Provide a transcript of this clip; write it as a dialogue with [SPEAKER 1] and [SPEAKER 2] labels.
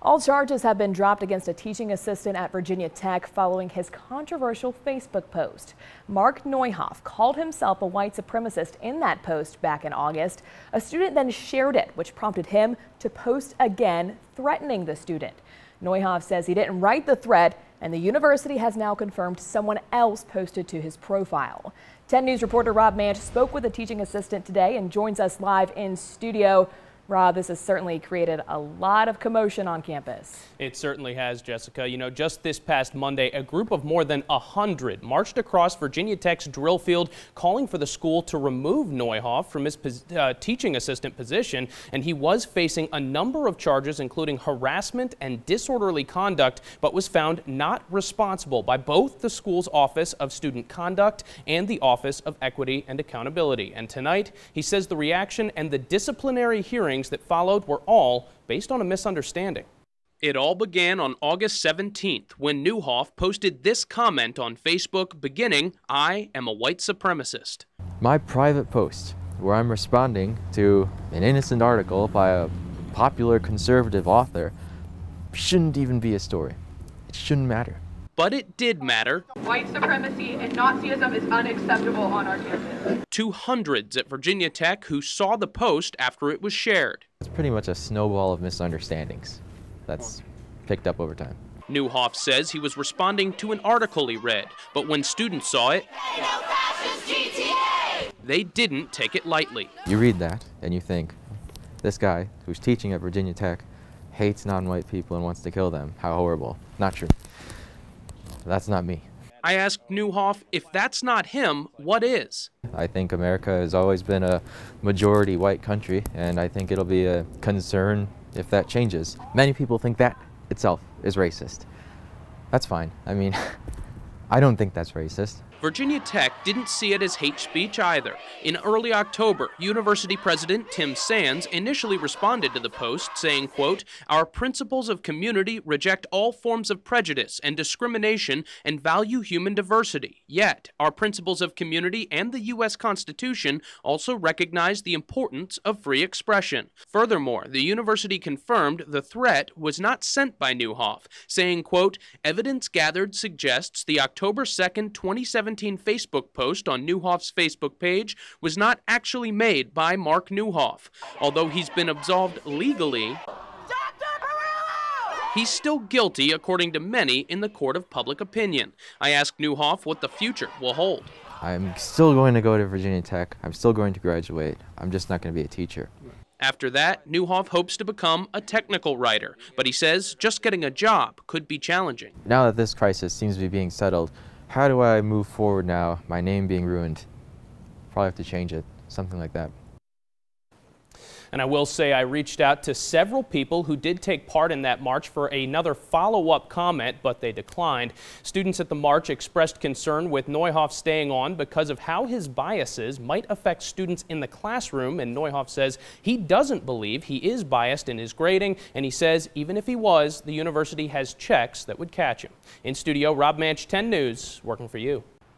[SPEAKER 1] All charges have been dropped against a teaching assistant at Virginia Tech following his controversial Facebook post. Mark Neuhoff called himself a white supremacist in that post back in August. A student then shared it, which prompted him to post again, threatening the student. Neuhoff says he didn't write the thread, and the university has now confirmed someone else posted to his profile. 10 News reporter Rob Manch spoke with a teaching assistant today and joins us live in studio. Rob, this has certainly created a lot of commotion on campus. It certainly has, Jessica. You know, just this past Monday, a group of more than 100 marched across Virginia Tech's drill field, calling for the school to remove Neuhoff from his teaching assistant position. And he was facing a number of charges, including harassment and disorderly conduct, but was found not responsible by both the school's Office of Student Conduct and the Office of Equity and Accountability. And tonight, he says the reaction and the disciplinary hearings that followed were all based on a misunderstanding. It all began on August 17th when Neuhoff posted this comment on Facebook beginning, "I am a white supremacist."
[SPEAKER 2] My private post where I'm responding to an innocent article by a popular conservative author shouldn't even be a story. It shouldn't matter.
[SPEAKER 1] But it did matter.
[SPEAKER 3] White supremacy and Nazism is unacceptable on our campus.
[SPEAKER 1] To hundreds at Virginia Tech who saw the post after it was shared.
[SPEAKER 2] It's pretty much a snowball of misunderstandings that's picked up over time.
[SPEAKER 1] Neuhoff says he was responding to an article he read, but when students saw it, they didn't take it lightly.
[SPEAKER 2] You read that and you think, this guy who's teaching at Virginia Tech hates non-white people and wants to kill them. How horrible. Not true. That's not me.
[SPEAKER 1] I asked Neuhoff, if that's not him, what is?
[SPEAKER 2] I think America has always been a majority white country, and I think it'll be a concern if that changes. Many people think that itself is racist. That's fine. I mean, I don't think that's racist.
[SPEAKER 1] Virginia Tech didn't see it as hate speech either. In early October, University President Tim Sands initially responded to the post saying, quote, "Our principles of community reject all forms of prejudice and discrimination and value human diversity. Yet, our principles of community and the U.S. Constitution also recognize the importance of free expression." Furthermore, the university confirmed the threat was not sent by Neuhoff, saying, quote, "Evidence gathered suggests the October 2nd, 2017 Facebook post on Neuhoff's Facebook page was not actually made by Mark Neuhoff. Although he's been absolved legally, he's still guilty according to many in the court of public opinion. I asked Neuhoff what the future will hold.
[SPEAKER 2] I'm still going to go to Virginia Tech. I'm still going to graduate. I'm just not going to be a teacher.
[SPEAKER 1] After that, Neuhoff hopes to become a technical writer, but he says just getting a job could be challenging.
[SPEAKER 2] Now that this crisis seems to be being settled, how do I move forward now? My name being ruined. Probably have to change it, something like that.
[SPEAKER 4] And I will say I reached out to several people who did take part in that march for another follow-up comment, but they declined. Students at the march expressed concern with Neuhoff staying on because of how his biases might affect students in the classroom, and Neuhoff says he doesn't believe he is biased in his grading, and he says even if he was, the university has checks that would catch him. In studio, Rob Manch, 10 News, working for you.